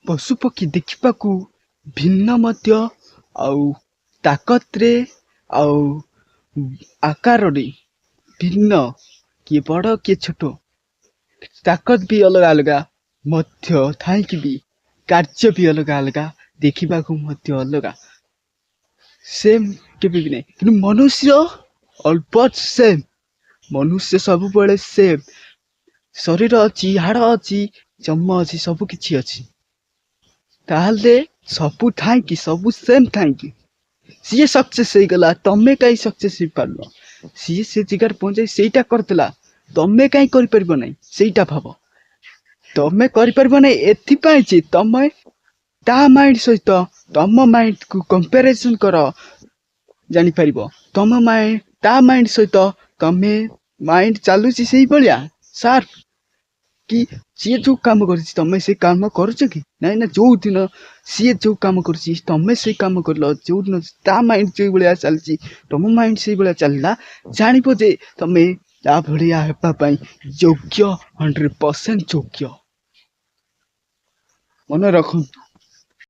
ପଶୁପକ୍ଷୀ ଦେଖିବାକୁ ଭିନ୍ନ ମଧ୍ୟ, ଆଉ ତାକତରେ ଆଉ ଆକାରରେ ଭିନ୍ନ, କିଏ ବଡ଼ କିଏ ଛୋଟ, ତାକତ ବି ଅଲଗା ଅଲଗା ମଧ୍ୟ ଥାଇକି ବି କାର୍ଯ୍ୟ ବି ଅଲଗା ଅଲଗା, ଦେଖିବାକୁ ମଧ୍ୟ ଅଲଗା, ସେମ୍ କେବେ ବି ନାହିଁ। କିନ୍ତୁ ମନୁଷ୍ୟ ଅଲବତ ସେମ୍, ମନୁଷ୍ୟ ସବୁବେଳେ ସେମ୍, ଶରୀର ଅଛି, ହାଡ଼ ଅଛି, ଚର୍ମ ଅଛି, ସବୁ କିଛି ଅଛି। ତାହେଲେ ସବୁ ଥାଇକି, ସବୁ ସେମ୍ ଥାଇକି ସିଏ ସକ୍ସେସ୍ ହେଇଗଲା, ତମେ କାହିଁ ସକ୍ସେସ୍ ହେଇପାରୁନ? ସିଏ ସେ ଜାଗାରେ ପହଞ୍ଚାଇ ସେଇଟା କରିଦେଲା, ତମେ କାହିଁ କରିପାରିବ ନାହିଁ? ସେଇଟା ଭାବ। ତମେ କରିପାରିବ ନାହିଁ ଏଥିପାଇଁ ଯେ ତମେ ତା ମାଇଣ୍ଡ ସହିତ ତମ ମାଇଣ୍ଡକୁ କମ୍ପାରିଜନ କର, ଜାଣିପାରିବ ତମ ମାଇଣ୍ଡ ତା ମାଇଣ୍ଡ ସହିତ ତମେ ମାଇଣ୍ଡ ଚାଲୁଛି ସେଇଭଳିଆ ସାର୍ପ କି ସିଏ ଯୋଉ କାମ କରୁଛି ତମେ ସେଇ କାମ କରୁଛ କି? ନାଇଁ ନା, ଯୋଉ ଦିନ ସିଏ ଯୋଉ କାମ କରୁଛି ତମେ ସେଇ କାମ କରିଲ, ଯୋଉ ଦିନ ତା ମାଇଣ୍ଡ ଯୋଉ ଭଳିଆ ଚାଲିଛି ତମ ମାଇଣ୍ଡ ସେଇଭଳିଆ ଚାଲିଲା, ଜାଣିବ ଯେ ତମେ ତା ଭଳିଆ ହେବା ପାଇଁ ଯୋଗ୍ୟ, 100% ଯୋଗ୍ୟ। ମନେ ରଖନ୍ତୁ।